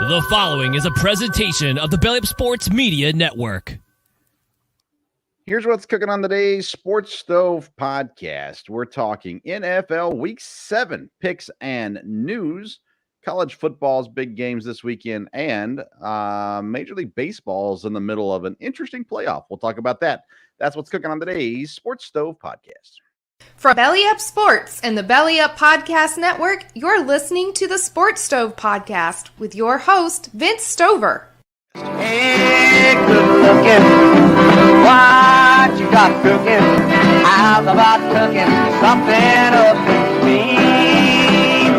The following is a presentation of the Belly Up Sports Media Network. Here's what's cooking on today's Sports Stove podcast. We're talking NFL Week 7 picks and news, college football's big games this weekend, and Major League Baseball's in the middle of an interesting playoff. We'll talk about that. That's what's cooking on today's Sports Stove podcast. From Belly Up Sports and the Belly Up Podcast Network, you're listening to the Sports Stove Podcast with your host, Vince Stover. Hey, good looking, what you got cooking? How's about cooking something up to me?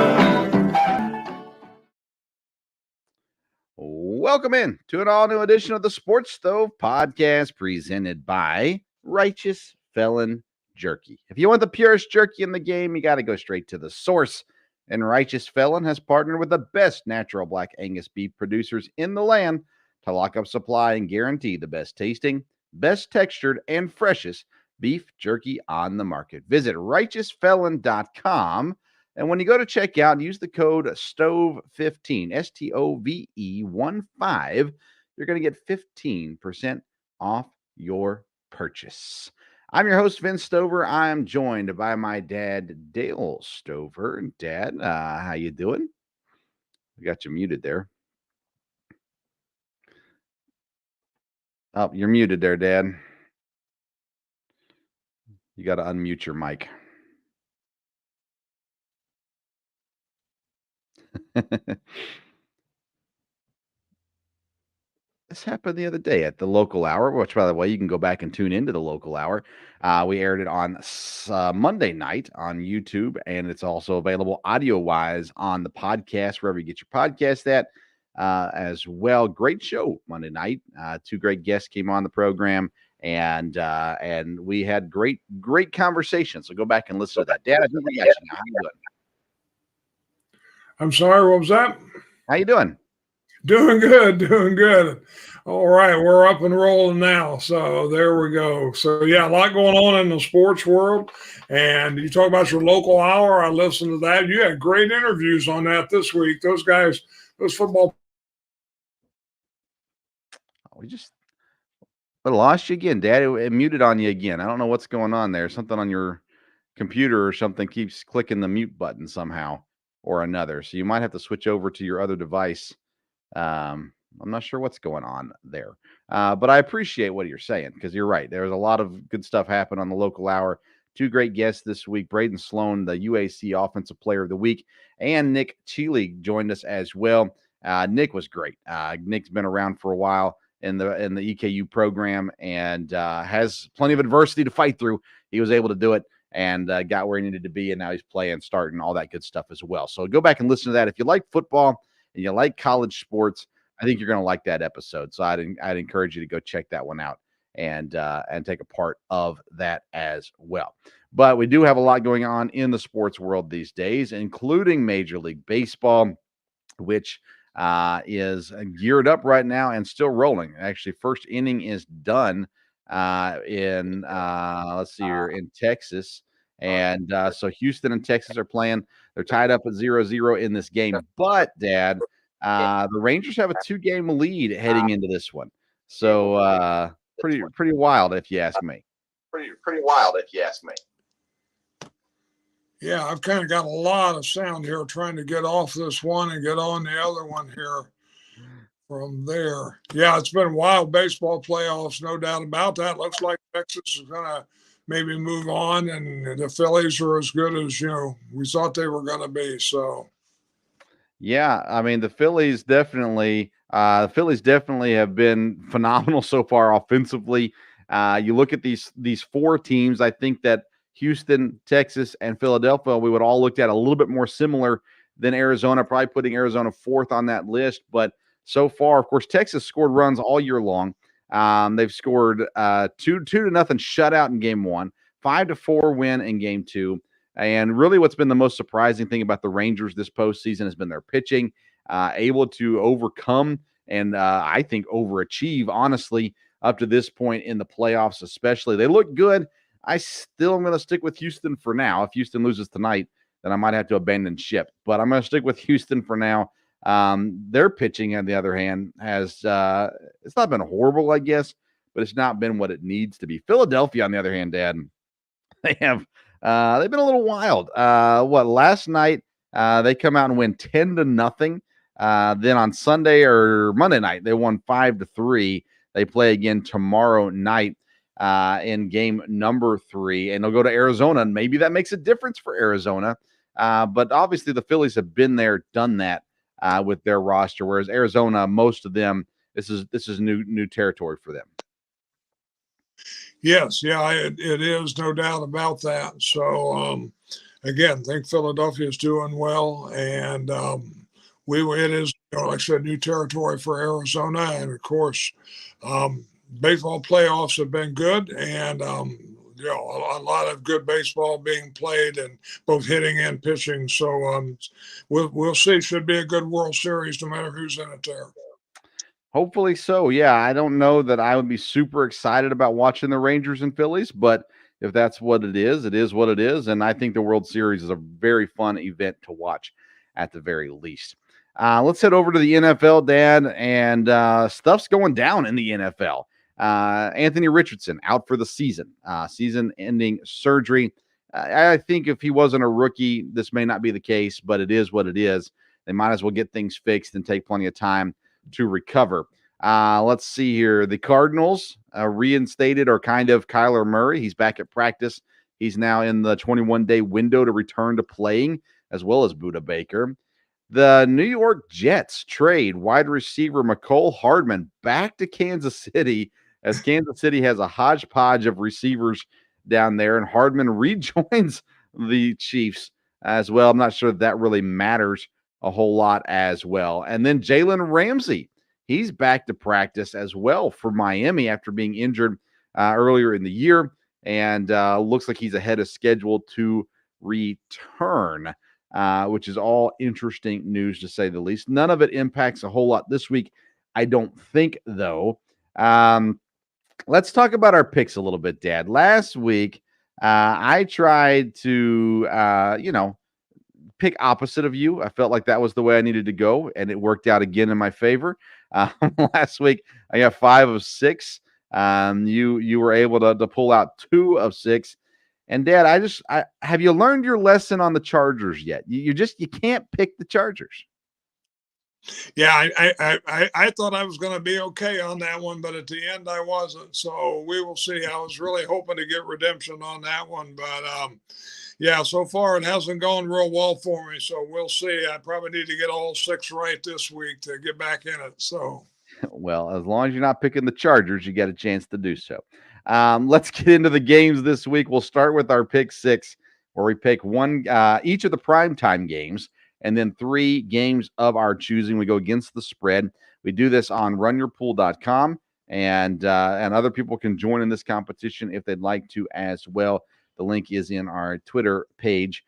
Welcome in to an all-new edition of the Sports Stove Podcast presented by Righteous Felon Jerky. If you want the purest jerky in the game, you got to go straight to the source. And Righteous Felon has partnered with the best natural black Angus beef producers in the land to lock up supply and guarantee the best tasting, best textured, and freshest beef jerky on the market. Visit righteousfelon.com. And when you go to checkout, use the code STOVE15, STOVE15. You're going to get 15% off your purchase. I'm your host, Vince Stover. I'm joined by my dad, Dale Stover. Dad, how you doing? We got you muted there. Oh, you're muted there, Dad. You got to unmute your mic. This happened the other day at the local hour, which, by the way, you can go back and tune into the local hour. We aired it on Monday night on YouTube, and it's also available audio-wise on the podcast, wherever you get your podcast at as well. Great show Monday night. Two great guests came on the program, and we had great conversations. So go back and listen to that. Dad, I didn't react. How you doing? I'm sorry, what was that? How you doing? Doing good. All right, we're up and rolling now. So there we go. So, yeah, a lot going on in the sports world. And you talk about your local hour. I listened to that. You had great interviews on that this week. Those guys, those football. We lost you again, Dad. It muted on you again. I don't know what's going on there. Something on your computer or something keeps clicking the mute button somehow or another. So you might have to switch over to your other device. I'm not sure what's going on there, but I appreciate what you're saying because you're right. There's a lot of good stuff happened on the local hour. Two great guests this week, Braden Sloan, the UAC Offensive Player of the Week, and Nick Cheeley joined us as well. Nick was great. Nick's been around for a while in the EKU program and has plenty of adversity to fight through. He was able to do it and got where he needed to be, and now he's playing, starting, all that good stuff as well. So go back and listen to that. If you like football and you like college sports, I think you're going to like that episode. So I'd encourage you to go check that one out and take a part of that as well. But we do have a lot going on in the sports world these days, including Major League Baseball, which is geared up right now and still rolling. Actually, first inning is done in Texas. And so Houston and Texas are playing. They're tied up at 0-0 in this game. But, Dad, the Rangers have a 2-game lead heading into this one. So pretty wild, if you ask me. Pretty wild, if you ask me. Yeah, I've kind of got a lot of sound here trying to get off this one and get on the other one here from there. Yeah, it's been wild baseball playoffs, no doubt about that. Looks like Texas is going to maybe move on, and the Phillies are as good as, we thought they were going to be. So, yeah, I mean, the Phillies definitely have been phenomenal so far offensively. You look at these four teams, I think that Houston, Texas, and Philadelphia, we would all looked at a little bit more similar than Arizona, probably putting Arizona fourth on that list. But so far, of course, Texas scored runs all year long. They've scored 2-0 shutout in game one, 5-4 win in game two. And really what's been the most surprising thing about the Rangers this postseason has been their pitching, able to overcome and I think overachieve, honestly, up to this point in the playoffs especially. They look good. I still am going to stick with Houston for now. If Houston loses tonight, then I might have to abandon ship. But I'm going to stick with Houston for now. Their pitching, on the other hand, has it's not been horrible, I guess, but it's not been what it needs to be. Philadelphia, on the other hand, Dad, they have they've been a little wild. Last night they come out and win 10-0. Then on Sunday or Monday night, they won 5-3. They play again tomorrow night in game number 3, and they'll go to Arizona, and maybe that makes a difference for Arizona. But obviously the Phillies have been there, done that with their roster, whereas Arizona, most of them, this is new territory for them. Yes, yeah, it is, no doubt about that. So, again, I think Philadelphia is doing well, and it is, like I said, new territory for Arizona, and of course, baseball playoffs have been good, and a lot of good baseball being played, and both hitting and pitching. So we'll see. Should be a good World Series, no matter who's in it there. Hopefully so. Yeah, I don't know that I would be super excited about watching the Rangers and Phillies, but if that's what it is what it is. And I think the World Series is a very fun event to watch at the very least. Let's head over to the NFL, Dad, and stuff's going down in the NFL. Anthony Richardson out for the season, season-ending surgery. I think if he wasn't a rookie, this may not be the case, but it is what it is. They might as well get things fixed and take plenty of time to recover. Let's see here. The Cardinals reinstated, or kind of, Kyler Murray. He's back at practice. He's now in the 21-day window to return to playing, as well as Budda Baker. The New York Jets trade wide receiver Mecole Hardman back to Kansas City, as Kansas City has a hodgepodge of receivers down there, and Hardman rejoins the Chiefs as well. I'm not sure that really matters a whole lot as well. And then Jalen Ramsey, he's back to practice as well for Miami after being injured earlier in the year, and looks like he's ahead of schedule to return, which is all interesting news, to say the least. None of it impacts a whole lot this week, I don't think, though. Let's talk about our picks a little bit, Dad. Last week, I tried to, pick opposite of you. I felt like that was the way I needed to go, and it worked out again in my favor. Last week, I got 5 of 6. You were able to pull out 2 of 6. And Dad, I have you learned your lesson on the Chargers yet? You can't pick the Chargers. Yeah, I thought I was going to be okay on that one, but at the end I wasn't. So we will see. I was really hoping to get redemption on that one, but yeah, so far it hasn't gone real well for me. So we'll see. I probably need to get all 6 right this week to get back in it. So, well, as long as you're not picking the Chargers, you get a chance to do so. Let's get into the games this week. We'll start with our pick 6, where we pick one each of the primetime games, and then 3 games of our choosing. We go against the spread. We do this on runyourpool.com, and other people can join in this competition if they'd like to as well. The link is in our Twitter page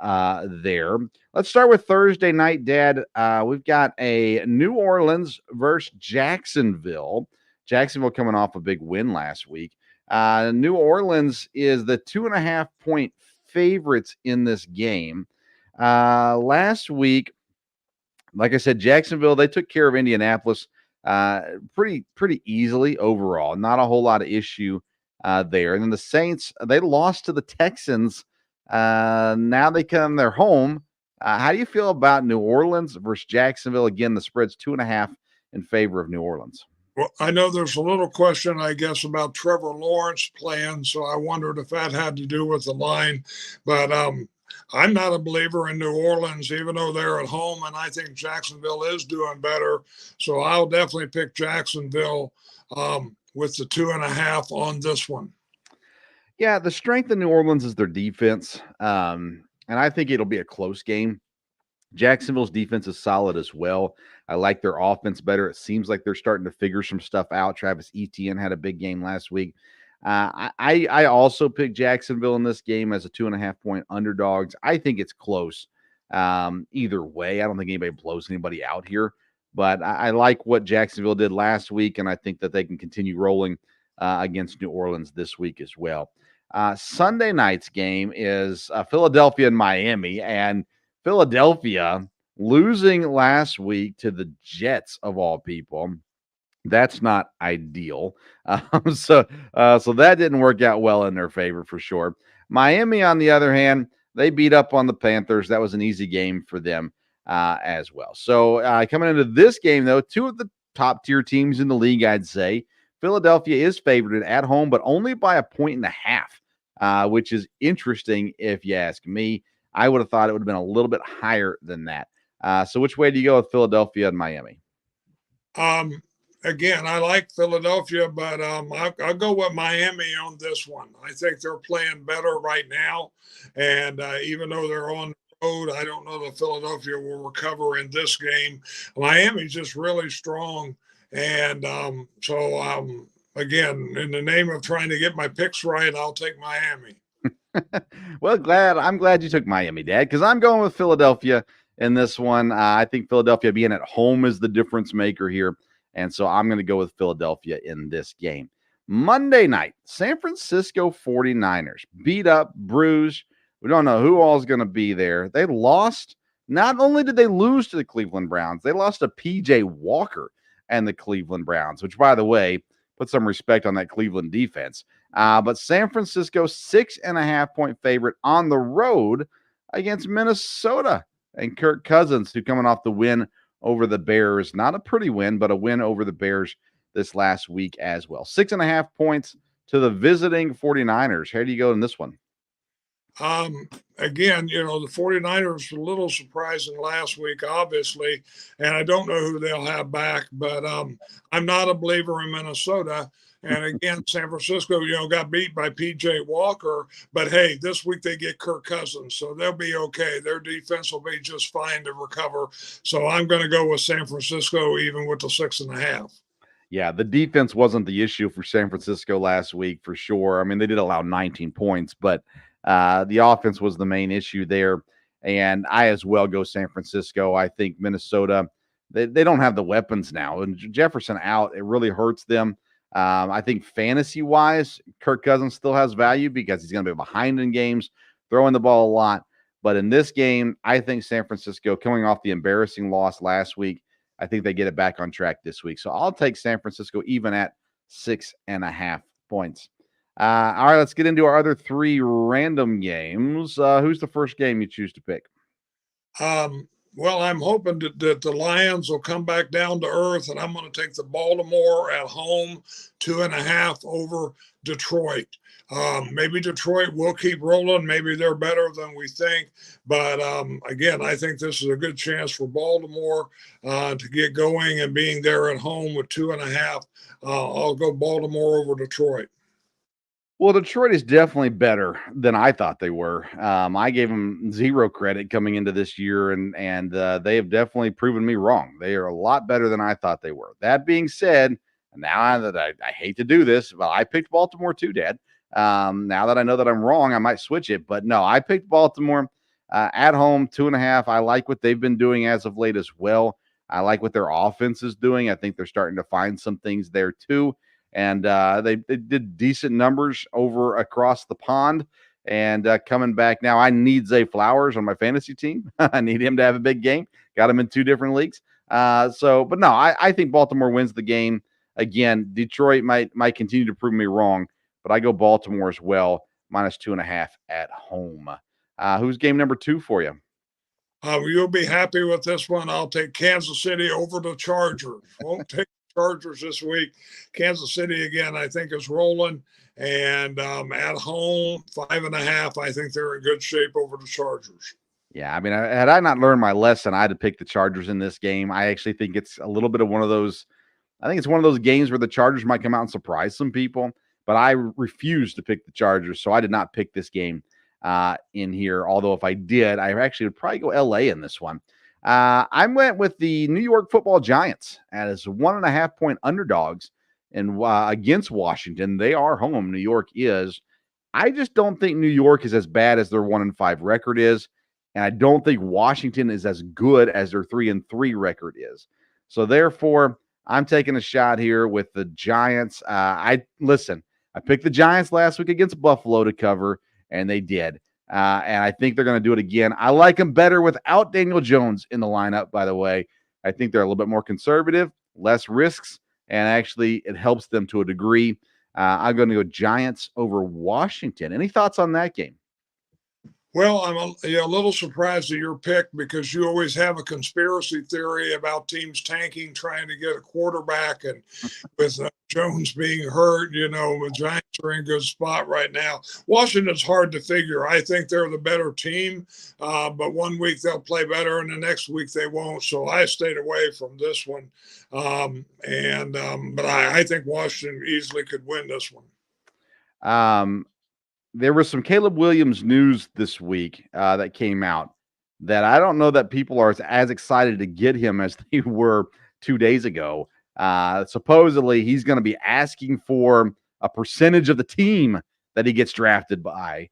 there. Let's start with Thursday night, Dad. We've got a New Orleans versus Jacksonville. Jacksonville coming off a big win last week. New Orleans is the 2.5-point favorites in this game. Last week, like I said, Jacksonville, they took care of Indianapolis pretty easily overall. Not a whole lot of issue there. And then the Saints, they lost to the Texans. Now they're home. How do you feel about New Orleans versus Jacksonville? Again, the spread's 2.5 in favor of New Orleans. Well, I know there's a little question, I guess, about Trevor Lawrence playing, so I wondered if that had to do with the line. But I'm not a believer in New Orleans, even though they're at home, and I think Jacksonville is doing better. So I'll definitely pick Jacksonville with the 2.5 on this one. Yeah, the strength of New Orleans is their defense, and I think it'll be a close game. Jacksonville's defense is solid as well. I like their offense better. It seems like they're starting to figure some stuff out. Travis Etienne had a big game last week. I also picked Jacksonville in this game as a 2.5-point underdogs. I think it's close either way. I don't think anybody blows anybody out here, but I like what Jacksonville did last week, and I think that they can continue rolling against New Orleans this week as well. Sunday night's game is Philadelphia and Miami, and Philadelphia losing last week to the Jets of all people. That's not ideal. So that didn't work out well in their favor for sure. Miami, on the other hand, they beat up on the Panthers. That was an easy game for them as well. So coming into this game, though, two of the top tier teams in the league, I'd say. Philadelphia is favored at home, but only by 1.5, which is interesting if you ask me. I would have thought it would have been a little bit higher than that. So which way do you go with Philadelphia and Miami? Again, I like Philadelphia, but I'll go with Miami on this one. I think they're playing better right now. And even though they're on the road, I don't know that Philadelphia will recover in this game. Miami's just really strong. And again, in the name of trying to get my picks right, I'll take Miami. Well, I'm glad you took Miami, Dad, because I'm going with Philadelphia in this one. I think Philadelphia being at home is the difference maker here. And so I'm going to go with Philadelphia in this game. Monday night, San Francisco 49ers beat up, bruised. We don't know who all is going to be there. They lost. Not only did they lose to the Cleveland Browns, they lost to P.J. Walker and the Cleveland Browns, which, by the way, put some respect on that Cleveland defense. But San Francisco, 6.5-point favorite on the road against Minnesota and Kirk Cousins, who coming off the win over the Bears. Not a pretty win, but a win over the Bears this last week as well. 6.5 points to the visiting 49ers. How do you go in this one? Again, the 49ers were a little surprising last week, obviously, and I don't know who they'll have back, but I'm not a believer in Minnesota. And again, San Francisco, got beat by P.J. Walker. But, hey, this week they get Kirk Cousins, so they'll be okay. Their defense will be just fine to recover. So I'm going to go with San Francisco, even with the 6.5. Yeah, the defense wasn't the issue for San Francisco last week for sure. I mean, they did allow 19 points, but the offense was the main issue there. And I as well go San Francisco. I think Minnesota, they don't have the weapons now. And Jefferson out, it really hurts them. I think fantasy-wise, Kirk Cousins still has value because he's going to be behind in games, throwing the ball a lot. But in this game, I think San Francisco, coming off the embarrassing loss last week, I think they get it back on track this week. So I'll take San Francisco even at 6.5 points. All right, let's get into our other three random games. Who's the first game you choose to pick? Well, I'm hoping that the Lions will come back down to earth, and I'm going to take the Baltimore at home, 2.5 over Detroit. Maybe Detroit will keep rolling. Maybe they're better than we think. But, again, I think this is a good chance for Baltimore to get going, and being there at home with 2.5, I'll go Baltimore over Detroit. Well, Detroit is definitely better than I thought they were. I gave them zero credit coming into this year, and they have definitely proven me wrong. They are a lot better than I thought they were. That being said, now that I hate to do this, but I picked Baltimore too, Dad. Now that I know that I'm wrong, I might switch it. But no, I picked Baltimore at home, 2.5. I like what they've been doing as of late as well. I like what their offense is doing. I think they're starting to find some things there too. And they did decent numbers over across the pond. And coming back now, I need Zay Flowers on my fantasy team. I need him to have a big game. Got him in 2 different leagues. But no, I think Baltimore wins the game. Again, Detroit might continue to prove me wrong, but I go Baltimore as well, -2.5 at home. Who's game number 2 for you? You'll be happy with this one. I'll take Kansas City over the Chargers. Won't take Chargers this week. Kansas City, again, I think is rolling. And at home, 5.5, I think they're in good shape over the Chargers. Yeah, I mean, had I not learned my lesson, I'd have picked the Chargers in this game. I actually think it's a little bit of one of those – I think it's one of those games where the Chargers might come out and surprise some people. But I refuse to pick the Chargers, so I did not pick this game in here. Although if I did, I actually would probably go L.A. in this one. I went with the New York Football Giants as 1.5-point underdogs against Washington. They are home. New York is. I just don't think New York is as bad as their 1-5 record is, and I don't think Washington is as good as their 3-3 record is. So therefore, I'm taking a shot here with the Giants. I picked the Giants last week against Buffalo to cover, and they did. And I think they're going to do it again. I like them better without Daniel Jones in the lineup, by the way. I think they're a little bit more conservative, less risks, and actually it helps them to a degree. I'm going to go Giants over Washington. Any thoughts on that game? Well, I'm a little surprised at your pick because you always have a conspiracy theory about teams tanking, trying to get a quarterback, and with Jones being hurt, the Giants are in a good spot right now. Washington's hard to figure. I think they're the better team, but one week they'll play better, and the next week they won't. So I stayed away from this one, but I think Washington easily could win this one. There was some Caleb Williams news this week that came out that I don't know that people are as excited to get him as they were 2 days ago. Supposedly, he's going to be asking for a percentage of the team that he gets drafted by,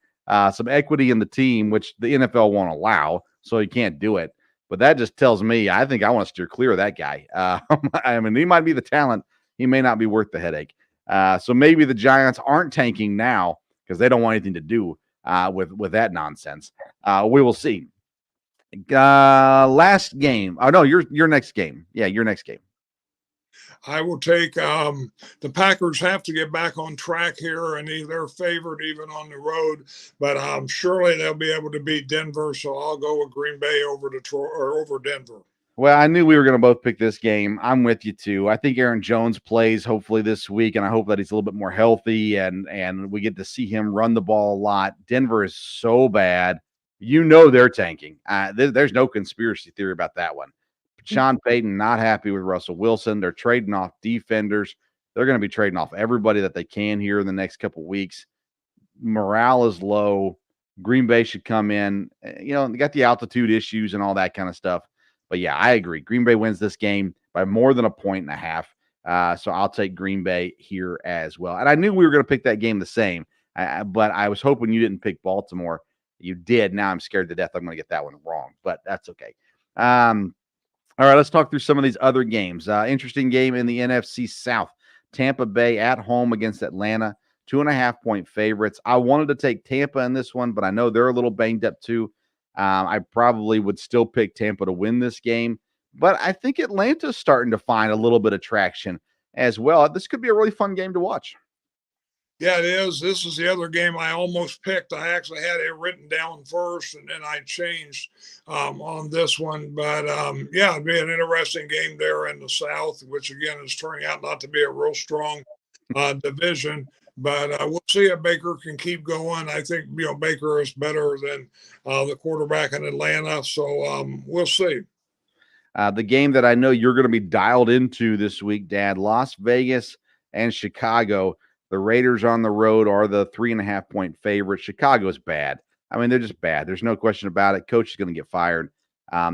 some equity in the team, which the NFL won't allow, so he can't do it. But that just tells me I think I want to steer clear of that guy. I mean, he might be the talent. He may not be worth the headache. So maybe the Giants aren't tanking now because they don't want anything to do with that nonsense. We will see. Last game. Oh, no, your next game. Yeah, your next game. I will take the Packers have to get back on track here, and they're favored even on the road. But surely they'll be able to beat Denver, so I'll go with Green Bay over Detroit or over Denver. Well, I knew we were going to both pick this game. I'm with you, too. I think Aaron Jones plays hopefully this week, and I hope that he's a little bit more healthy, and we get to see him run the ball a lot. Denver is so bad. They're tanking. There's no conspiracy theory about that one. Sean Payton not happy with Russell Wilson. They're trading off defenders. They're going to be trading off everybody that they can here in the next couple of weeks. Morale is low. Green Bay should come in. They got the altitude issues and all that kind of stuff. But, yeah, I agree. Green Bay wins this game by more than 1.5. So I'll take Green Bay here as well. And I knew we were going to pick that game the same, but I was hoping you didn't pick Baltimore. You did. Now I'm scared to death I'm going to get that one wrong, but that's okay. All right, let's talk through some of these other games. Interesting game in the NFC South. Tampa Bay at home against Atlanta, 2.5-point favorites. I wanted to take Tampa in this one, but I know they're a little banged up too. I probably would still pick Tampa to win this game, but I think Atlanta's starting to find a little bit of traction as well. This could be a really fun game to watch. Yeah, it is. This is the other game I almost picked. I actually had it written down first, and then I changed on this one. But, it'd be an interesting game there in the South, which, again, is turning out not to be a real strong division. But we'll see if Baker can keep going. I think, Baker is better than the quarterback in Atlanta. So we'll see. The game that I know you're going to be dialed into this week, Dad, Las Vegas and Chicago. The Raiders on the road are the 3.5-point favorites. Chicago's bad. I mean, they're just bad. There's no question about it. Coach is going to get fired.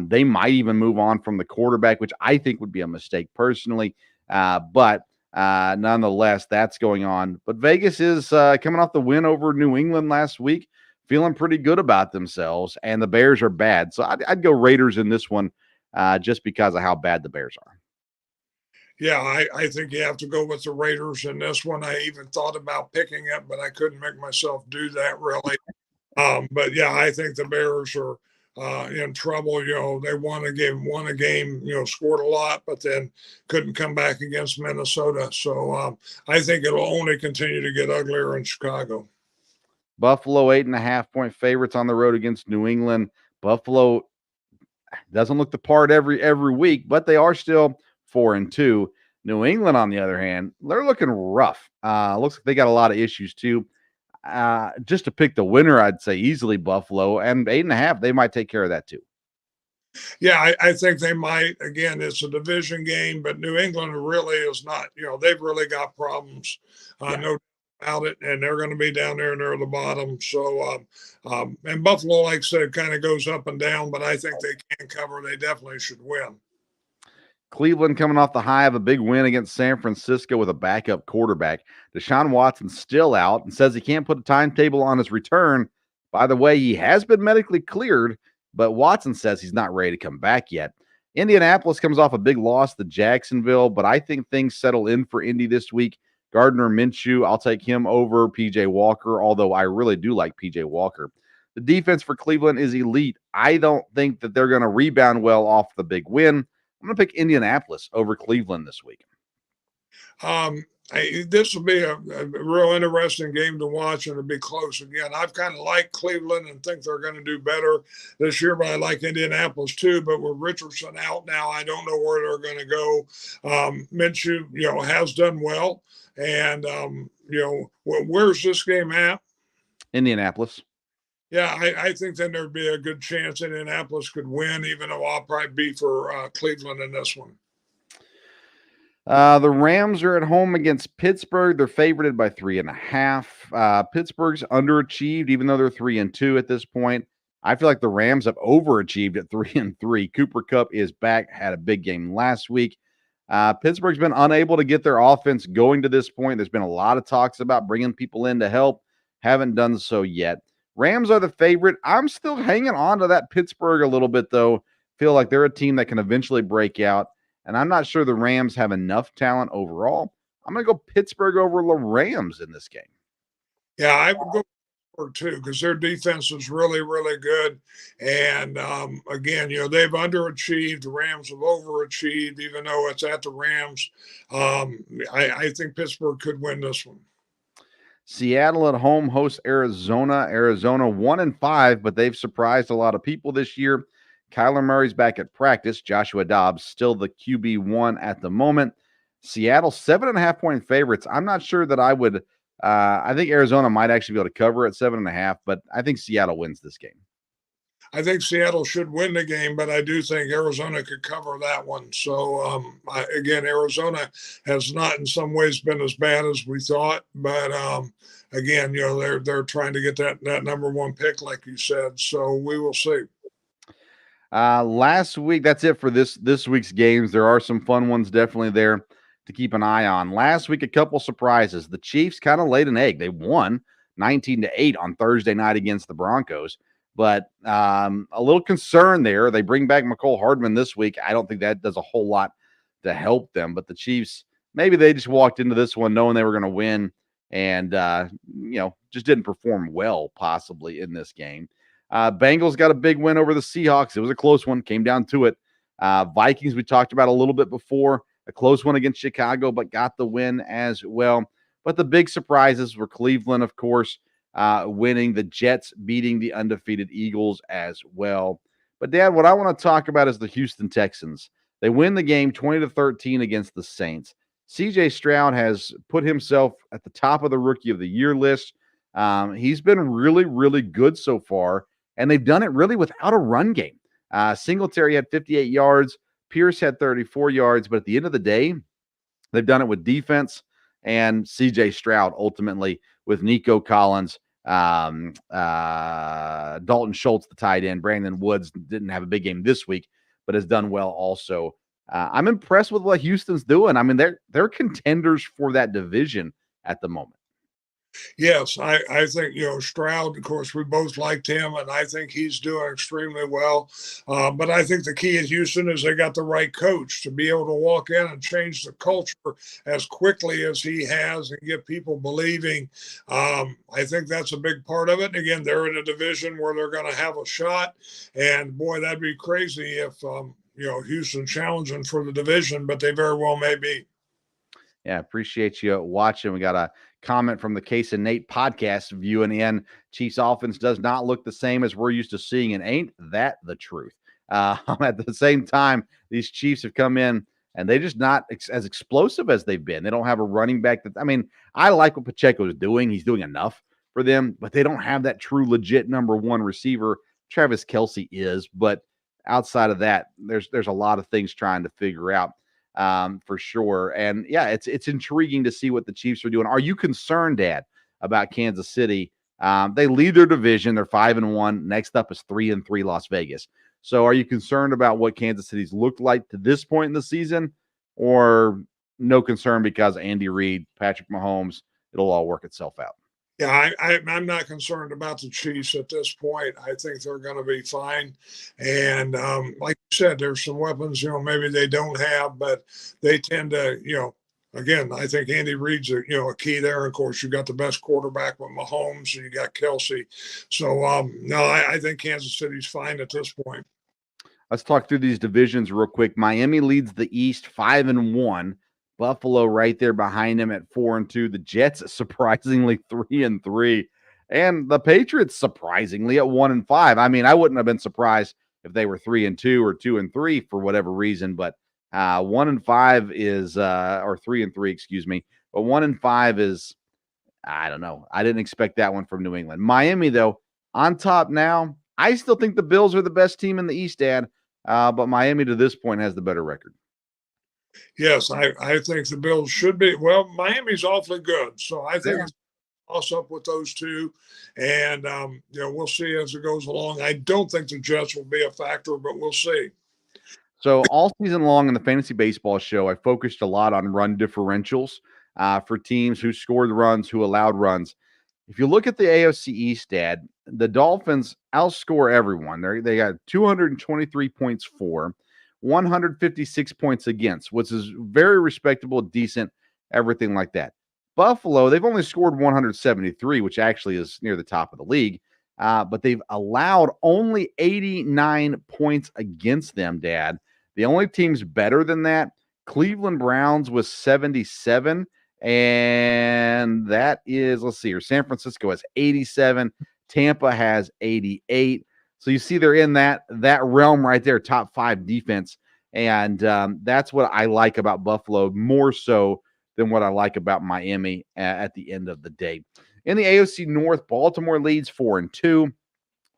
They might even move on from the quarterback, which I think would be a mistake personally. But nonetheless, that's going on. But Vegas is coming off the win over New England last week, feeling pretty good about themselves, and the Bears are bad. So I'd go Raiders in this one just because of how bad the Bears are. Yeah, I think you have to go with the Raiders in this one. I even thought about picking it, but I couldn't make myself do that really. But yeah, I think the Bears are in trouble. They won a game, scored a lot, but then couldn't come back against Minnesota. So I think it'll only continue to get uglier in Chicago. Buffalo 8.5-point favorites on the road against New England. Buffalo doesn't look the part every week, but they are still 4-2. New England, on the other hand, they're looking rough. Looks like they got a lot of issues too. Just to pick the winner, I'd say easily Buffalo, and 8.5. They might take care of that too. Yeah, I think they might. Again, it's a division game, but New England really is not. They've really got problems. No doubt about it, and they're going to be down there near the bottom. So, and Buffalo, like I said, kind of goes up and down, but I think they can cover. They definitely should win. Cleveland coming off the high of a big win against San Francisco with a backup quarterback. Deshaun Watson's still out and says he can't put a timetable on his return. By the way, he has been medically cleared, but Watson says he's not ready to come back yet. Indianapolis comes off a big loss to Jacksonville, but I think things settle in for Indy this week. Gardner Minshew, I'll take him over P.J. Walker, although I really do like P.J. Walker. The defense for Cleveland is elite. I don't think that they're going to rebound well off the big win. I'm going to pick Indianapolis over Cleveland this week. This will be a real interesting game to watch, and it'll be close again. I've kind of liked Cleveland and think they're going to do better this year, but I like Indianapolis too. But with Richardson out now, I don't know where they're going to go. Minshew, has done well, and where's this game at? Indianapolis. Yeah, I think then there'd be a good chance Indianapolis could win, even though I'll probably be for Cleveland in this one. The Rams are at home against Pittsburgh. They're favored by 3.5. Pittsburgh's underachieved, even though they're 3-2 at this point. I feel like the Rams have overachieved at 3-3. Cooper Kupp is back, had a big game last week. Pittsburgh's been unable to get their offense going to this point. There's been a lot of talks about bringing people in to help. Haven't done so yet. Rams are the favorite. I'm still hanging on to that Pittsburgh a little bit, though. Feel like they're a team that can eventually break out. And I'm not sure the Rams have enough talent overall. I'm going to go Pittsburgh over the Rams in this game. Yeah, I would go Pittsburgh too, because their defense is really, really good. And again, they've underachieved. The Rams have overachieved, even though it's at the Rams. I think Pittsburgh could win this one. Seattle at home hosts Arizona. Arizona 1-5, but they've surprised a lot of people this year. Kyler Murray's back at practice. Joshua Dobbs still the QB1 at the moment. Seattle 7.5-point favorites. I'm not sure that I would. I think Arizona might actually be able to cover at 7.5, but I think Seattle wins this game. I think Seattle should win the game, but I do think Arizona could cover that one. So again, Arizona has not in some ways been as bad as we thought, but again, they're trying to get that number one pick, like you said. So we will see. Last week, that's it for this week's games. There are some fun ones definitely there to keep an eye on. Last week, a couple surprises. The Chiefs kind of laid an egg. They won 19-8 on Thursday night against the Broncos, but a little concern there. They bring back McCole Hardman this week. I don't think that does a whole lot to help them, but the Chiefs, maybe they just walked into this one knowing they were going to win and, just didn't perform well possibly in this game. Bengals got a big win over the Seahawks. It was a close one, came down to it. Vikings, we talked about a little bit before, a close one against Chicago, but got the win as well. But the big surprises were Cleveland, of course, winning, the Jets beating the undefeated Eagles as well. But, Dad, what I want to talk about is the Houston Texans. They win the game 20-13 against the Saints. C.J. Stroud has put himself at the top of the Rookie of the Year list. He's been really, really good so far. And they've done it really without a run game. Singletary had 58 yards. Pierce had 34 yards. But at the end of the day, they've done it with defense and C.J. Stroud ultimately with Nico Collins, Dalton Schultz, the tight end. Brandon Woods didn't have a big game this week, but has done well also. I'm impressed with what Houston's doing. I mean, they're contenders for that division at the moment. Yes, I think, Stroud, of course, we both liked him, and I think he's doing extremely well. But I think the key at Houston is they got the right coach to be able to walk in and change the culture as quickly as he has and get people believing. I think that's a big part of it. And again, they're in a division where they're going to have a shot. And, boy, that'd be crazy if, Houston challenging for the division, but they very well may be. Yeah, appreciate you watching. We got a comment from the Case and Nate podcast viewing in. Chiefs offense does not look the same as we're used to seeing, and ain't that the truth? At the same time, these Chiefs have come in, and they're just not as explosive as they've been. They don't have a running back I like what Pacheco is doing. He's doing enough for them, but they don't have that true legit number one receiver. Travis Kelce is, but outside of that, there's a lot of things trying to figure out. For sure. And yeah, it's intriguing to see what the Chiefs are doing. Are you concerned, Dad, about Kansas City? They lead their division. They're 5-1. Next up is 3-3 Las Vegas. So are you concerned about what Kansas City's looked like to this point in the season, or no concern because Andy Reid, Patrick Mahomes, it'll all work itself out? Yeah, I'm not concerned about the Chiefs at this point. I think they're going to be fine. And like you said, there's some weapons, maybe they don't have, but they tend to, again, I think Andy Reid's a key there. Of course, you got the best quarterback with Mahomes, and you got Kelsey. So no, I think Kansas City's fine at this point. Let's talk through these divisions real quick. Miami leads the East 5-1. Buffalo right there behind him at 4-2. The Jets surprisingly 3-3. And the Patriots surprisingly at 1-5. I mean, I wouldn't have been surprised if they were 3-2 or 2-3 for whatever reason, but 1-5 is or 3-3, excuse me. But 1-5 is, I don't know. I didn't expect that one from New England. Miami, though, on top now. I still think the Bills are the best team in the East, Dad. But Miami to this point has the better record. Yes, I think the Bills should be. Well, Miami's awfully good, so I think it's toss up with those two, and we'll see as it goes along. I don't think the Jets will be a factor, but we'll see. So all season long in the Fantasy Baseball Show, I focused a lot on run differentials for teams who scored runs, who allowed runs. If you look at the AFC East, Dad, the Dolphins outscore everyone. They got 223 points for, 156 points against, which is very respectable, decent, everything like that. Buffalo, they've only scored 173, which actually is near the top of the league, but they've allowed only 89 points against them, Dad. The only teams better than that, Cleveland Browns was 77, and that is, let's see here, San Francisco has 87, Tampa has 88. So you see they're in that realm right there, top 5 defense, and that's what I like about Buffalo more so than what I like about Miami at the end of the day. In the AFC North, Baltimore leads 4-2.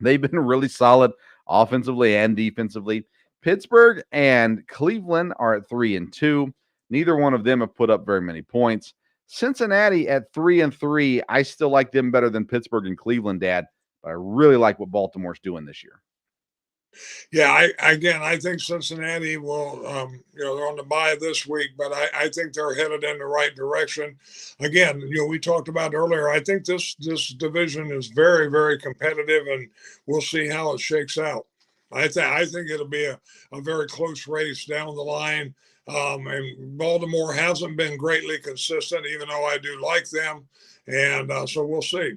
They've been really solid offensively and defensively. Pittsburgh and Cleveland are at 3-2. Neither one of them have put up very many points. Cincinnati at 3-3. I still like them better than Pittsburgh and Cleveland, Dad, but I really like what Baltimore's doing this year. Yeah, I think Cincinnati will, they're on the bye this week, but I think they're headed in the right direction. Again, we talked about earlier, I think this division is very, very competitive, and we'll see how it shakes out. I think it'll be a very close race down the line. And Baltimore hasn't been greatly consistent, even though I do like them. And so we'll see.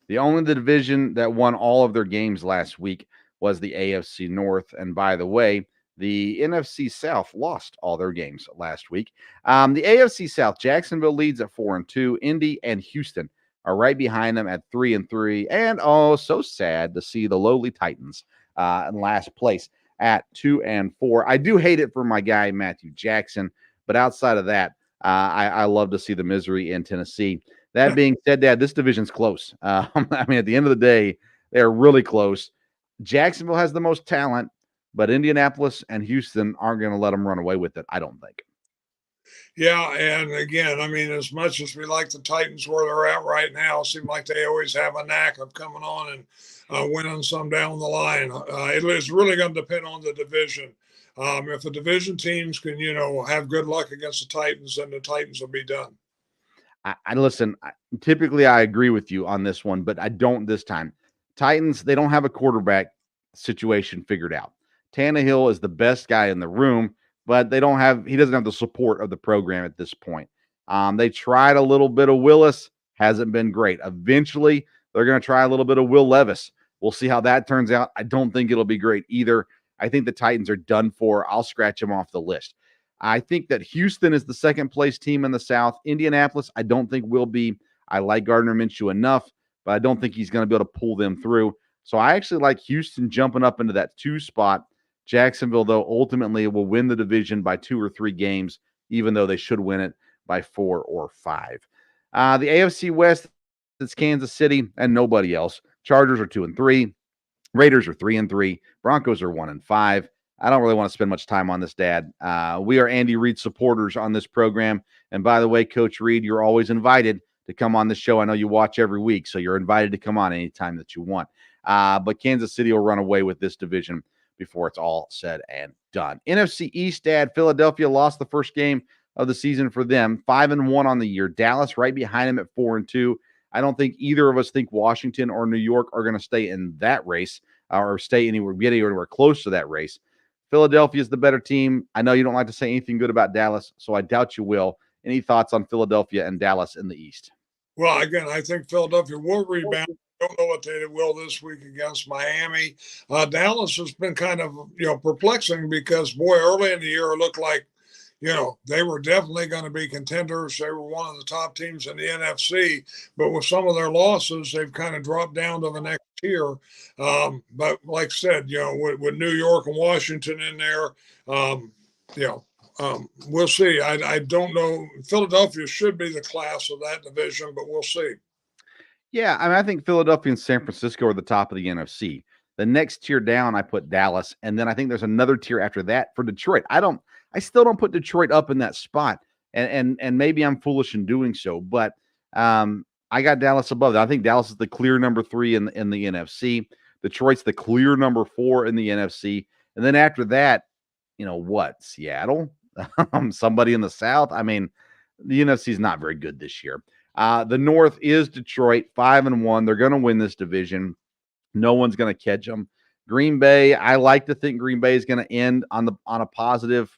The only division that won all of their games last week was the AFC North. And by the way, the NFC South lost all their games last week. The AFC South, Jacksonville leads at 4-2. Indy and Houston are right behind them at 3-3. And so sad to see the lowly Titans in last place at 2-4. I do hate it for my guy, Matthew Jackson. But outside of that, I love to see the misery in Tennessee. That being said, Dad, this division's close. I mean, at the end of the day, they're really close. Jacksonville has the most talent, but Indianapolis and Houston aren't going to let them run away with it, I don't think. Yeah, and again, I mean, as much as we like the Titans where they're at right now, it seems like they always have a knack of coming on and winning some down the line. It's really going to depend on the division. If the division teams can, have good luck against the Titans, then the Titans will be done. I listen, typically I agree with you on this one, but I don't this time. Titans, they don't have a quarterback situation figured out. Tannehill is the best guy in the room, but he doesn't have the support of the program at this point. They tried a little bit of Willis, hasn't been great. Eventually, they're going to try a little bit of Will Levis. We'll see how that turns out. I don't think it'll be great either. I think the Titans are done for. I'll scratch them off the list. I think that Houston is the second place team in the South. Indianapolis, I don't think will be. I like Gardner Minshew enough, but I don't think he's going to be able to pull them through. So I actually like Houston jumping up into that 2 spot. Jacksonville, though, ultimately will win the division by 2 or 3 games, even though they should win it by 4 or 5. The AFC West, it's Kansas City and nobody else. Chargers are 2-3. Raiders are 3-3. Broncos are 1-5. I don't really want to spend much time on this, Dad. We are Andy Reid supporters on this program. And by the way, Coach Reid, you're always invited to come on the show. I know you watch every week, so you're invited to come on anytime that you want. But Kansas City will run away with this division before it's all said and done. NFC East, Dad, Philadelphia lost the first game of the season for them, 5-1 on the year. Dallas right behind them at 4-2. I don't think either of us think Washington or New York are going to stay in that race or get anywhere close to that race. Philadelphia is the better team. I know you don't like to say anything good about Dallas, so I doubt you will. Any thoughts on Philadelphia and Dallas in the East? Well, again, I think Philadelphia will rebound. Don't know what they will this week against Miami. Dallas has been kind of, perplexing because, boy, early in the year it looked like, they were definitely going to be contenders. They were one of the top teams in the NFC, but with some of their losses, they've kind of dropped down to the next tier. But like I said, with New York and Washington in there, we'll see. I don't know. Philadelphia should be the class of that division, but we'll see. Yeah, I think Philadelphia and San Francisco are the top of the NFC. The next tier down, I put Dallas, and then I think there's another tier after that for Detroit. I still don't put Detroit up in that spot, and maybe I'm foolish in doing so, but I got Dallas above that. I think Dallas is the clear number 3 in the NFC. Detroit's the clear number 4 in the NFC, and then after that, Seattle, somebody in the South. I mean, the NFC is not very good this year. The North is Detroit, 5-1. They're going to win this division. No one's going to catch them. Green Bay, I like to think Green Bay is going to end on a positive,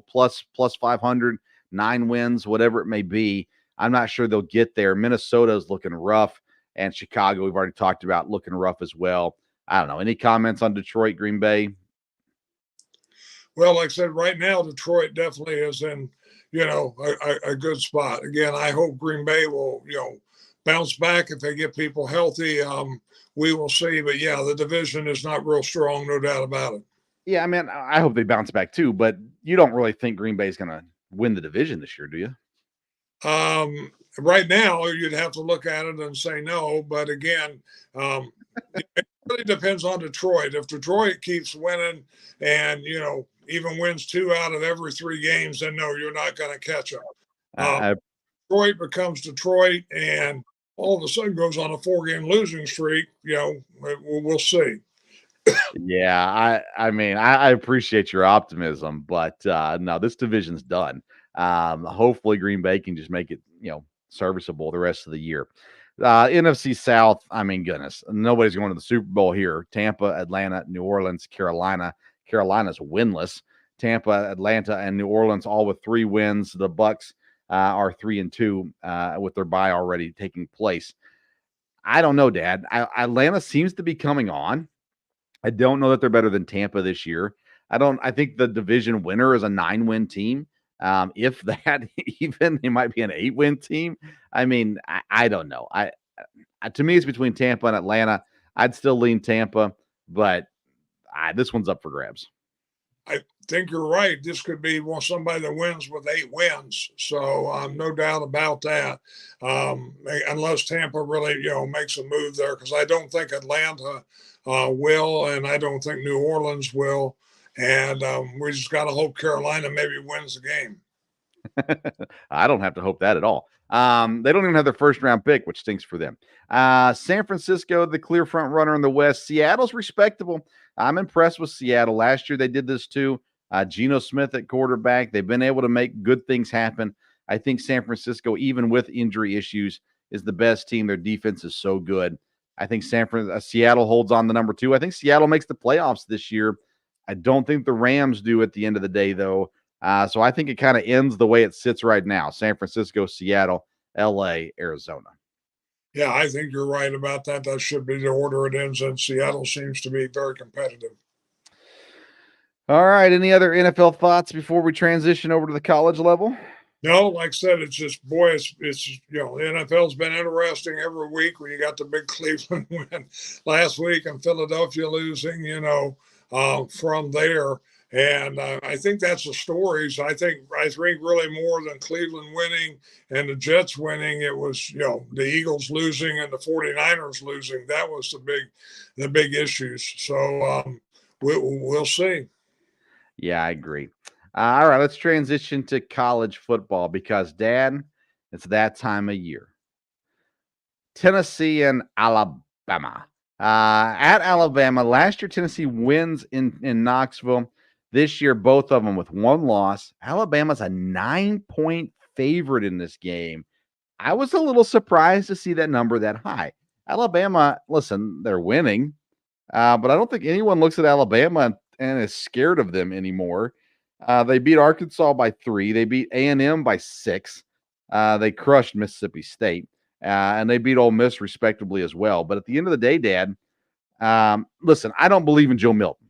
plus 500, 9 wins, whatever it may be. I'm not sure they'll get there. Minnesota's looking rough, and Chicago, we've already talked about, looking rough as well. I don't know. Any comments on Detroit, Green Bay? Well, like I said, right now, Detroit definitely is in, a good spot. Again, I hope Green Bay will, bounce back if they get people healthy. We will see. But, yeah, the division is not real strong, no doubt about it. Yeah, I mean, I hope they bounce back too, but you don't really think Green Bay is going to win the division this year, do you? Right now, you'd have to look at it and say no. But, again, it really depends on Detroit. If Detroit keeps winning and, even wins 2 out of every 3 games, then no, you're not going to catch them. Detroit becomes Detroit and all of a sudden goes on a 4-game losing streak, we'll see. Yeah, I mean, I appreciate your optimism, but no, this division's done. Hopefully Green Bay can just make it, serviceable the rest of the year. NFC South, I mean, goodness, nobody's going to the Super Bowl here. Tampa, Atlanta, New Orleans, Carolina. Carolina's winless. Tampa, Atlanta, and New Orleans all with 3 wins. The Bucks are 3-2 with their bye already taking place. I don't know, Dad. Atlanta seems to be coming on. I don't know that they're better than Tampa this year. I think the division winner is a 9-win team. If that, even it might be an 8-win team. I mean, I don't know. To me, it's between Tampa and Atlanta. I'd still lean Tampa, but this one's up for grabs. I think you're right. This could be somebody that wins with 8 wins. So no doubt about that. Unless Tampa really, makes a move there, because I don't think Atlanta will, and I don't think New Orleans will. And we just got to hope Carolina maybe wins the game. I don't have to hope that at all. They don't even have their first-round pick, which stinks for them. San Francisco, the clear front runner in the West. Seattle's respectable. I'm impressed with Seattle. Last year they did this too. Geno Smith at quarterback. They've been able to make good things happen. I think San Francisco, even with injury issues, is the best team. Their defense is so good. I think Seattle holds on the number 2. I think Seattle makes the playoffs this year. I don't think the Rams do at the end of the day, though. So I think it kind of ends the way it sits right now. San Francisco, Seattle, LA, Arizona. Yeah, I think you're right about that. That should be the order it ends in. Seattle seems to be very competitive. All right. Any other NFL thoughts before we transition over to the college level? No, like I said, it's just, boy, it's the NFL's been interesting every week when you got the big Cleveland win last week and Philadelphia losing, from there. And I think that's the stories. I think really more than Cleveland winning and the Jets winning, it was, the Eagles losing and the 49ers losing. That was the big issues. So we'll see. Yeah, I agree. All right, let's transition to college football because, Dad, it's that time of year. Tennessee and Alabama. At Alabama, last year Tennessee wins in Knoxville. This year, both of them with 1 loss. Alabama's a 9-point favorite in this game. I was a little surprised to see that number that high. Alabama, listen, they're winning, but I don't think anyone looks at Alabama and is scared of them anymore. They beat Arkansas by 3. They beat A&M by 6. They crushed Mississippi State, and they beat Ole Miss respectably as well. But at the end of the day, Dad, listen, I don't believe in Joe Milton.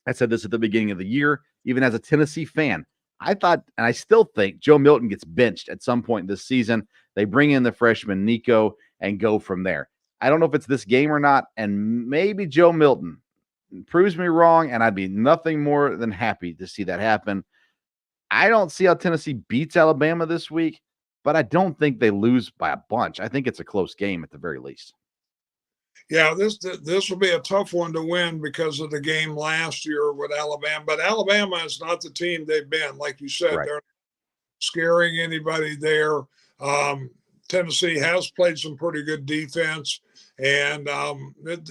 I said this at the beginning of the year, even as a Tennessee fan. I thought, and I still think, Joe Milton gets benched at some point this season. They bring in the freshman Nico and go from there. I don't know if it's this game or not, and maybe Joe Milton proves me wrong, and I'd be nothing more than happy to see that happen. I don't see how Tennessee beats Alabama this week, but I don't think they lose by a bunch. I think it's a close game at the very least. Yeah, this will be a tough one to win because of the game last year with Alabama. But Alabama is not the team they've been. Like you said, Right. they're not scaring anybody there. Tennessee has played some pretty good defense, and this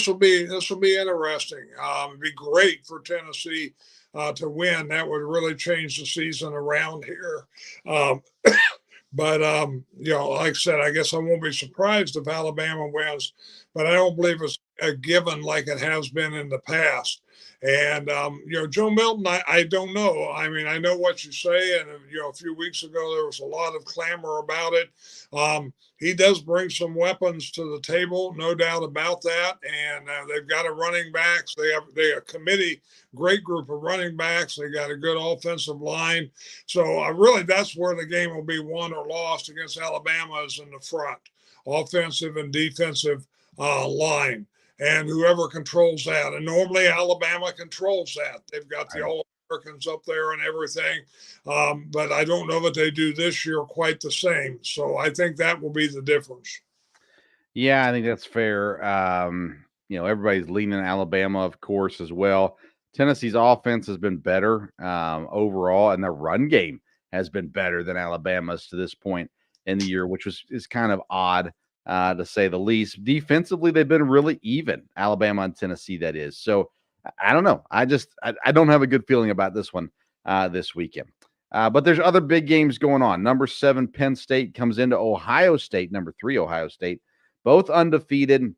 will be interesting. It'd be great for Tennessee to win. That would really change the season around here. But like I said, I guess I won't be surprised if Alabama wins, but I don't believe it's a given like it has been in the past. And Joe Milton, I don't know. I mean, I know what you say, and a few weeks ago there was a lot of clamor about it. He does bring some weapons to the table, no doubt about that. And they've got a running backs. They have a committee, great group of running backs. They got a good offensive line. So really, that's where the game will be won or lost against Alabama is in the front, offensive and defensive line. And whoever controls that. And normally Alabama controls that. They've got the All-Americans up there and everything. But I don't know that they do this year quite the same. So I think that will be the difference. Yeah, I think that's fair. Everybody's leaning Alabama, of course, as well. Tennessee's offense has been better overall, and their run game has been better than Alabama's to this point in the year, which is kind of odd. To say the least. Defensively, they've been really even, Alabama and Tennessee, that is. So I don't know. I don't have a good feeling about this one this weekend. But there's other big games going on. Number 7, Penn State comes into Ohio State. Number 3, Ohio State. Both undefeated.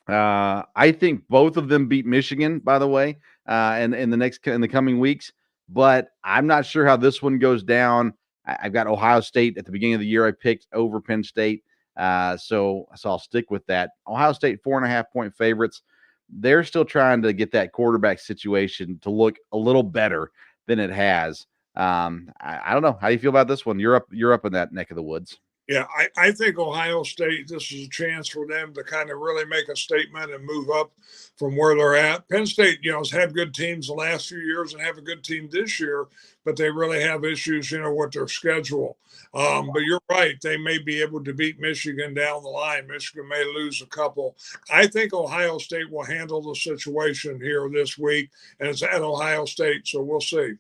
I think both of them beat Michigan, by the way, in the coming weeks. But I'm not sure how this one goes down. I've got Ohio State at the beginning of the year. I picked over Penn State. So I'll stick with that. Ohio State 4.5-point favorites. They're still trying to get that quarterback situation to look a little better than it has. I don't know. How do you feel about this one? You're up in that neck of the woods. Yeah, I think Ohio State, this is a chance for them to kind of really make a statement and move up from where they're at. Penn State, has had good teams the last few years and have a good team this year, but they really have issues, with their schedule. But you're right. They may be able to beat Michigan down the line. Michigan may lose a couple. I think Ohio State will handle the situation here this week, and it's at Ohio State, so we'll see.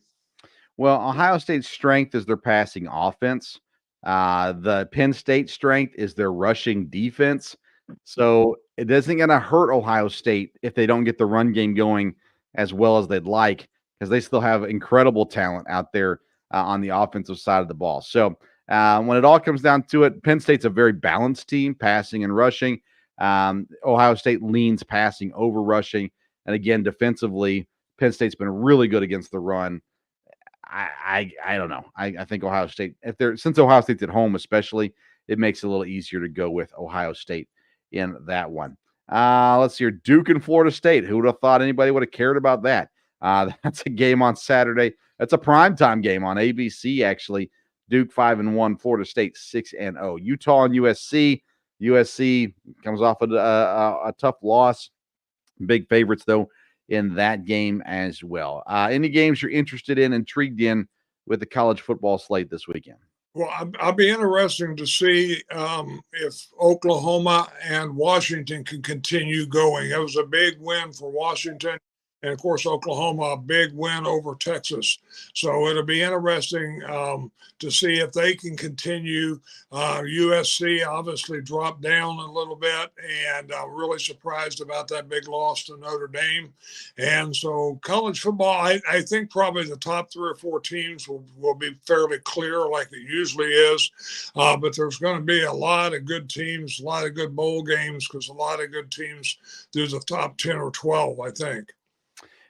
Well, Ohio State's strength is their passing offense. The Penn State strength is their rushing defense. So it isn't going to hurt Ohio State if they don't get the run game going as well as they'd like, because they still have incredible talent out there on the offensive side of the ball. So when it all comes down to it, Penn State's a very balanced team, passing and rushing. Ohio State leans passing over rushing. And again, defensively, Penn State's been really good against the run. I don't know. I think Ohio State, since Ohio State's at home, especially, it makes it a little easier to go with Ohio State in that one. Let's see here. Duke and Florida State. Who would have thought anybody would have cared about that? That's a game on Saturday. That's a primetime game on ABC, actually. Duke 5-1, Florida State 6-0. Utah and USC. USC comes off a tough loss. Big favorites, though, in that game as well. Any games you're interested in, intrigued in with the college football slate this weekend? Well, I'll be interesting to see if Oklahoma and Washington can continue going. It was a big win for Washington. And, of course, Oklahoma, a big win over Texas. So it'll be interesting to see if they can continue. USC obviously dropped down a little bit, and I'm really surprised about that big loss to Notre Dame. And so college football, I think probably the top 3 or 4 teams will be fairly clear like it usually is. But there's going to be a lot of good teams, a lot of good bowl games, because a lot of good teams do the top 10 or 12, I think.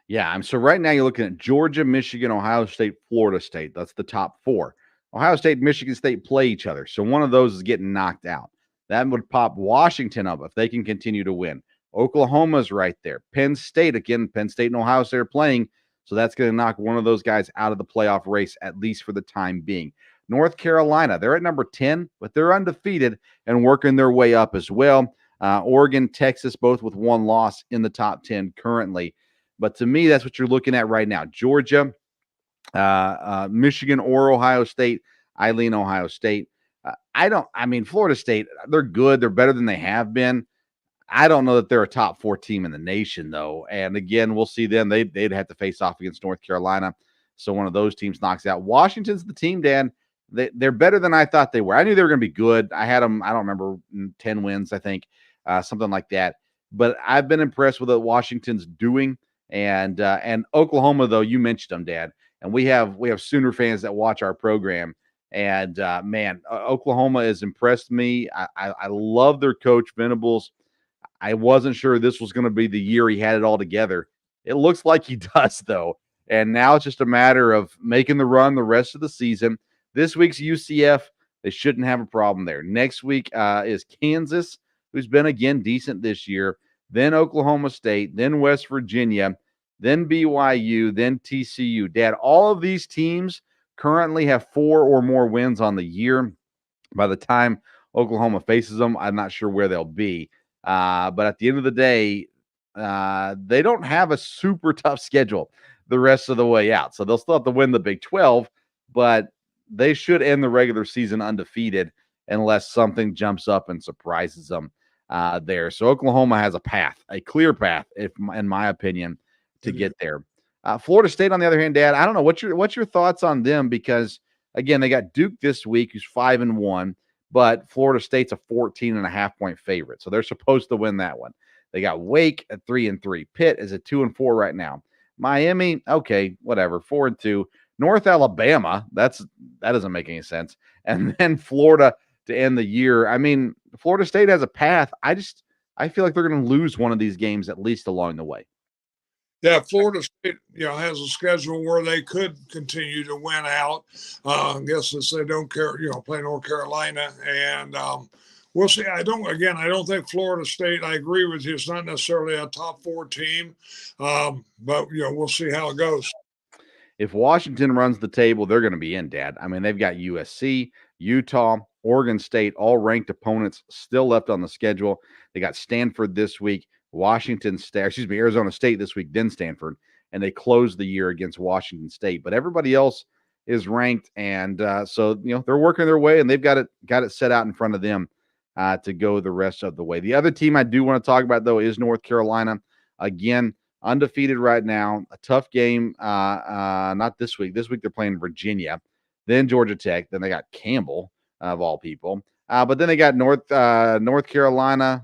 Yeah, so right now you're looking at Georgia, Michigan, Ohio State, Florida State. That's the top 4. Ohio State and Michigan State play each other. So one of those is getting knocked out. That would pop Washington up if they can continue to win. Oklahoma's right there. Penn State, again, Penn State and Ohio State are playing. So that's going to knock one of those guys out of the playoff race, at least for the time being. North Carolina, they're at number 10, but they're undefeated and working their way up as well. Oregon, Texas, both with one loss in the top 10 currently. But to me, that's what you're looking at right now. Georgia, Michigan, or Ohio State. I lean Ohio State. Florida State, they're good. They're better than they have been. I don't know that they're a top 4 team in the nation, though. And again, we'll see them. They'd have to face off against North Carolina. So one of those teams knocks out. Washington's the team, Dan. They're better than I thought they were. I knew they were going to be good. I had them, I don't remember, 10 wins, I think, something like that. But I've been impressed with what Washington's doing. And Oklahoma, though, you mentioned them, Dad. And we have Sooner fans that watch our program. And, Oklahoma has impressed me. I love their coach, Venables. I wasn't sure this was going to be the year he had it all together. It looks like he does, though. And now it's just a matter of making the run the rest of the season. This week's UCF, they shouldn't have a problem there. Next week is Kansas, who's been, again, decent this year. Then Oklahoma State, then West Virginia, then BYU, then TCU. Dad, all of these teams currently have 4 or more wins on the year. By the time Oklahoma faces them, I'm not sure where they'll be. But at the end of the day, they don't have a super tough schedule the rest of the way out. So they'll still have to win the Big 12, but they should end the regular season undefeated unless something jumps up and surprises them there. So Oklahoma has a path, a clear path, in my opinion, to get there. Florida State, on the other hand, Dad, I don't know. What's your thoughts on them? Because, again, they got Duke this week, who's 5-1. But Florida State's a 14.5-point favorite. So they're supposed to win that one. They got Wake at 3-3. Pitt is at 2-4 right now. Miami, okay, whatever, 4-2. North Alabama, that doesn't make any sense. And then Florida to end the year. I mean, Florida State has a path. I feel like they're going to lose one of these games at least along the way. Yeah, Florida State, has a schedule where they could continue to win out. I guess since they don't care, play North Carolina, and we'll see. I don't think Florida State. I agree with you. It's not necessarily a top 4 team, but we'll see how it goes. If Washington runs the table, they're going to be in, Dad. I mean, they've got USC, Utah, Oregon State, all ranked opponents still left on the schedule. They got Stanford this week. Arizona State this week, then Stanford, and they closed the year against Washington State. But everybody else is ranked, and so they're working their way, and they've got it set out in front of them to go the rest of the way. The other team I do want to talk about, though, is North Carolina. Again, undefeated right now. A tough game. Not this week. This week they're playing Virginia, then Georgia Tech, then they got Campbell of all people. But then they got North Carolina,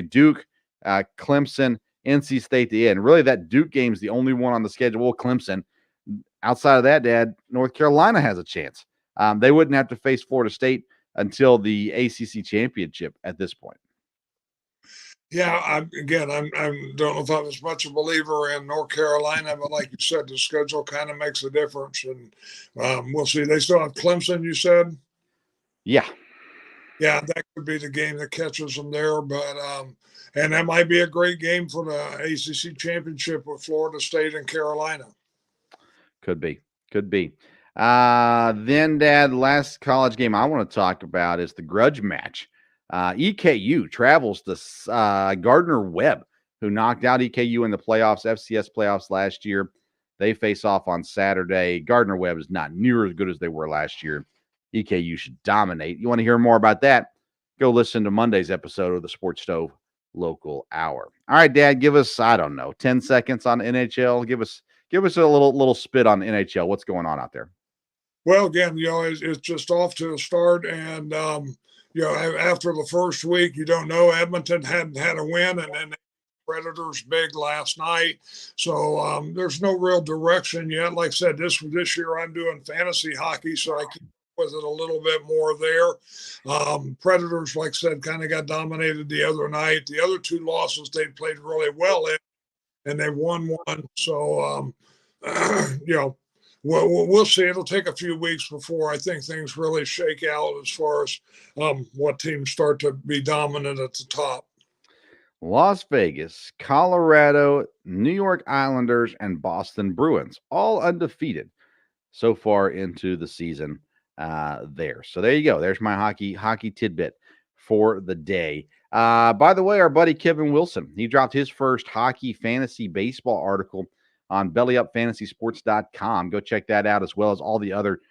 Duke. Clemson, NC State, the end. Really, that Duke game's the only one on the schedule. Well, Clemson. Outside of that, Dad, North Carolina has a chance. They wouldn't have to face Florida State until the ACC championship at this point. Yeah, I don't know if I'm as much a believer in North Carolina, but like you said, the schedule kind of makes a difference, and we'll see. They still have Clemson, you said? Yeah. Yeah, that could be the game that catches them there, but and that might be a great game for the ACC championship with Florida State and Carolina. Could be. Then, Dad, last college game I want to talk about is the grudge match. EKU travels to Gardner-Webb, who knocked out EKU in the playoffs, FCS playoffs last year. They face off on Saturday. Gardner-Webb is not near as good as they were last year. EKU should dominate. You want to hear more about that? Go listen to Monday's episode of the Sports Stove Local Hour. All right, Dad, give us, 10 seconds on NHL. Give us a little spit on NHL. What's going on out there? Well, again, it's just off to a start, and after the first week, Edmonton hadn't had a win, and then Predators big last night. So there's no real direction yet. Like I said, this year I'm doing fantasy hockey, so I keep with it a little bit more there. Predators, like I said, kind of got dominated the other night. The other 2 losses they played really well in, and they won one. So, we'll see. It'll take a few weeks before I think things really shake out as far as what teams start to be dominant at the top. Las Vegas, Colorado, New York Islanders, and Boston Bruins, all undefeated so far into the season there. So there you go. There's my hockey tidbit for the day. By the way, our buddy Kevin Wilson, he dropped his first hockey fantasy baseball article on bellyupfantasysports.com. Go check that out, as well as all the other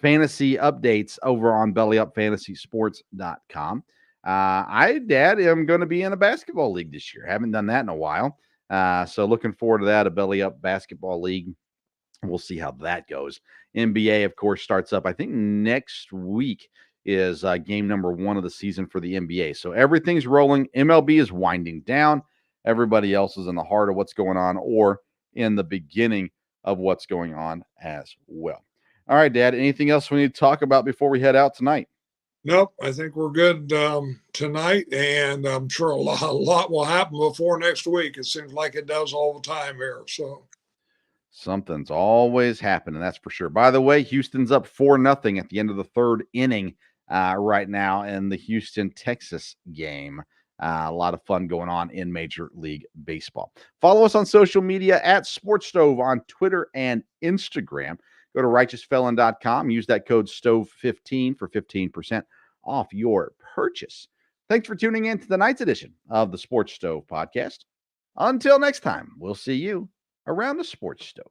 fantasy updates over on bellyupfantasysports.com. Dad, am going to be in a basketball league this year. Haven't done that in a while. So looking forward to that, a Belly Up basketball league. We'll see how that goes. NBA, of course, starts up, I think, next week is game number 1 of the season for the NBA. So everything's rolling. MLB is winding down. Everybody else is in the heart of what's going on or in the beginning of what's going on as well. All right, Dad, anything else we need to talk about before we head out tonight? Nope, I think we're good tonight, and I'm sure a lot will happen before next week. It seems like it does all the time here. So something's always happening, that's for sure. By the way, Houston's up 4-0 at the end of the 3rd inning right now in the Houston-Texas game. A lot of fun going on in Major League Baseball. Follow us on social media at Sports Stove on Twitter and Instagram. Go to righteousfelon.com. Use that code STOVE15 for 15% off your purchase. Thanks for tuning in to tonight's edition of the Sports Stove Podcast. Until next time, we'll see you around the Sports Stove.